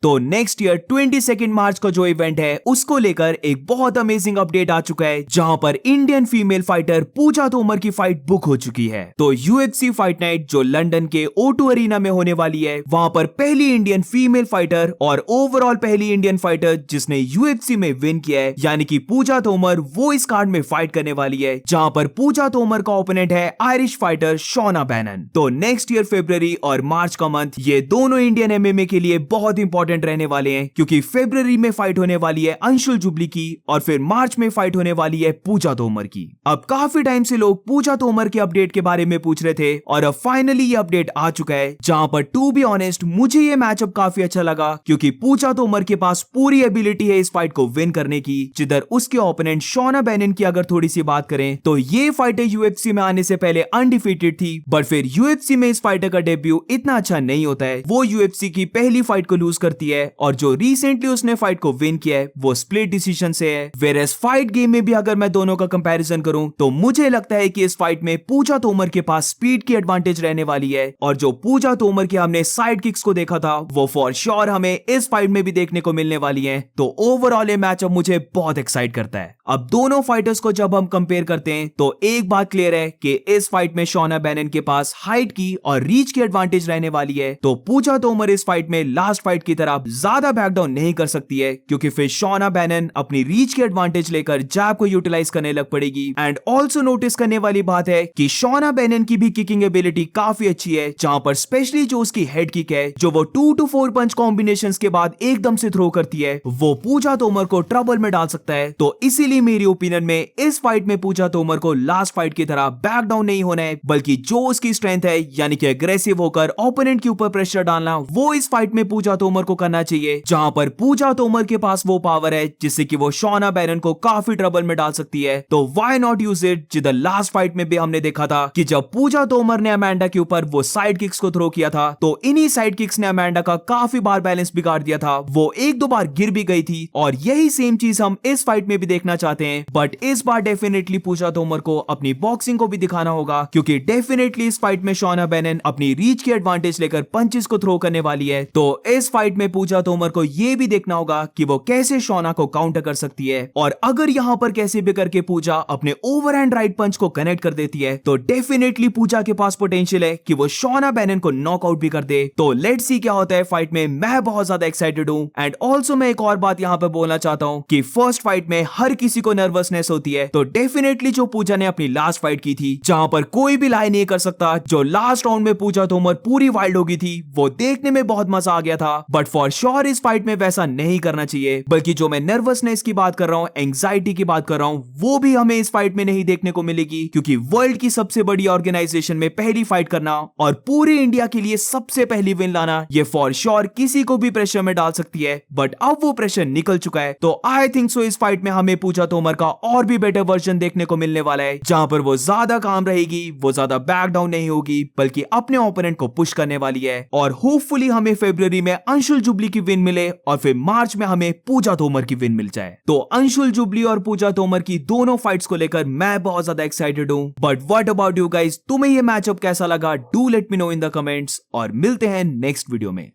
तो next year 22 मार्च का जो इवेंट है उसको लेकर एक बहुत अमेजिंग अपडेट आ चुका है, जहां पर इंडियन फीमेल फाइटर पूजा तोमर की फाइट बुक हो चुकी है। तो यूएफसी फाइट नाइट जो लंदन के O2 अरीना में होने वाली है, वहां पर पहली इंडियन फीमेल फाइटर और ओवरऑल पहली इंडियन फाइटर जिसने यूएफसी में विन किया है, यानी कि पूजा तोमर, वो इस कार्ड में फाइट करने वाली है, जहां पर पूजा तोमर का ओपोनेंट है आयरिश फाइटर शोना बैनन। तो नेक्स्ट ईयर फरवरी और मार्च का मंथ ये दोनों इंडियन एमएमए के लिए बहुत इंपॉर्टेंट रहने वाले हैं, क्योंकि फरवरी में फाइट होने वाली है अंशुल जुबली की और फिर मार्च में फाइट होने वाली है पूजा तोमर की। अब काफी टाइम से लोग पूजा तोमर के अपडेट के बारे में पूछ रहे थे और अब फाइनली ये अपडेट आ चुका है, जहां पर टू बी ऑनेस्ट मुझे ये मैचअप काफी अच्छा लगा, क्योंकि पूजा तोमर के पास पूरी एबिलिटी है इस फाइट को विन करने की। जिधर उसके ओपोनेंट शोना बैनन की अगर थोड़ी सी बात करें तो ये फाइटर यूएफसी में आने से पहले अनडिफीटेड थी, बट फिर यूएफसी में इस फाइटर का डेब्यू इतना अच्छा नहीं होता है। वो यूएफसी की पहली फाइट को लूज करती है और जो रिसेंटली उसने फाइट को विन किया है वो स्प्लिट डिसीजन से है। वेयरएज फाइट गेम में भी अगर मैं दोनों का कंपैरिजन करूं तो मुझे लगता है कि इस फाइट में पूजा तोमर के पास स्पीड की एडवांटेज रहने वाली है, और जो पूजा तोमर के हमने साइड किक्स को देखा था वो फॉर श्योर हमें इस फाइट में भी देखने को मिलने वाली है। तो ओवरऑल ये मैचअप मुझे बहुत एक्साइट करता है। अब दोनों फाइटर्स को जब हम कंपेयर करते हैं तो एक बात क्लियर है कि इस फाइट में शोना बैनन के पास हाइट की और रीच की एडवांटेज रहने वाली है। तो पूजा तोमर इस फाइट में लास्ट फाइट की तरह ज्यादा बैकडाउन नहीं कर सकती है, क्योंकि फिर शोना बैनन अपनी रीच की एडवांटेज लेकर जैब को यूटिलाइज करने लग पड़ेगी। एंड ऑल्सो नोटिस करने वाली बात है कि शोना बैनन की भी किकिंग एबिलिटी काफी अच्छी है, जहां पर स्पेशली जो उसकी हेड किक है, जो वो 2 to 4 पंच कॉम्बिनेशंस के बाद एकदम से थ्रो करती है, वो पूजा तोमर को ट्रबल में डाल सकता है। तो इसीलिए मेरी ओपिनियन में इस फाइट में पूजा तोमर को लास्ट फाइट की तरह बैक डाउन नहीं होना है, बल्कि जो उसकी स्ट्रेंथ है यानी कि अग्रेसिव होकर ओपोनेंट के ऊपर प्रेशर डालना, वो इस फाइट में पूजा तोमर को करना चाहिए। जहां पर पूजा तोमर के पास वो पावर है जिससे कि वो शोना बैरन को काफी ट्रबल में डाल सकती है। तो व्हाई नॉट यूज इट। जिधर लास्ट फाइट में भी हमने देखा था कि जब पूजा तोमर ने अमेंडा के ऊपर वो साइड किक्स को थ्रो किया था, तो इन्हीं साइड किक्स ने अमेंडा का काफी बार बैलेंस बिगाड़ दिया था। वो एक दो बार गिर भी गई थी, और यही सेम चीज हम इस फाइट में भी देखना चाहते हैं। बट इस बार डेफिनेटली पूजा तोमर को अपनी बॉक्सिंग को भी दिखाना होगा, क्योंकि डेफिनेटली इस फाइट में शोना बैनन अपनी रीच की एडवांटेज लेकर पंचेस को थ्रो करने वाली है। तो इस फाइट में पूजा तोमर को यह भी देखना होगा कि वो कैसे शोना को काउंटर कर सकती है, और अगर यहां पर कैसे भी करके पूजा अपने ओवरहैंड राइट पंच को कनेक्ट कर देती है तो डेफिनेटली पूजा के पास पोटेंशियल है कि वो शोना बैनन को नॉकआउट भी कर दे। तो लेट्स सी क्या होता है फाइट में। मैं बहुत ज्यादा एक्साइटेड हूं। एंड ऑल्सो मैं एक और बात यहां पर बोलना चाहता हूं कि फर्स्ट फाइट में हर किसी को नर्वसनेस होती है, तो डेफिनेटली जो पूजा ने अपनी लास्ट फाइट की थी, जहां पर कोई भी लाई नहीं कर सकता, जो लास्ट राउंड में पूजा तोमर पूरी वाइल्ड हो गई थी, वो देखने में बहुत मजा आ गया था। बट फॉर श्योर इस फाइट में वैसा नहीं करना चाहिए, बल्कि जो मैं नर्वसनेस की बात कर रहा हूं, एंग्जाइटी की बात कर रहा हूं, वो भी हमें इस फाइट में नहीं देखने को मिलेगी, क्योंकि वर्ल्ड की सबसे बड़ी ऑर्गेनाइजेशन में पहली फाइट करना और पूरी इंडिया के लिए सबसे पहली विन लाना, ये फॉर श्योर किसी को भी प्रेशर में डाल सकती है। बट अब वो प्रेशर निकल चुका है, तो आई थिंक सो इस फाइट में हमें पूजा तोमर का और भी बेटर वर्जन देखने को मिलने वाला है, जहां पर वो ज्यादा काम रहेगी, वो ज्यादा बैक डाउन नहीं होगी, बल्कि अपने ओपोनेंट को पुश करने वाली है। और होपफुली हमें फरवरी में अंशुल जुबली की विन मिले और फिर मार्च में हमें पूजा तोमर की विन मिल जाए। तो अंशुल जुबली और पूजा तोमर की दोनों फाइट्स को लेकर मैं बहुत ज्यादा एक्साइटेड हूं। But what about you guys, तुम्हें ये मैचअप कैसा लगा? Do let me know in the comments, और मिलते हैं नेक्स्ट वीडियो में।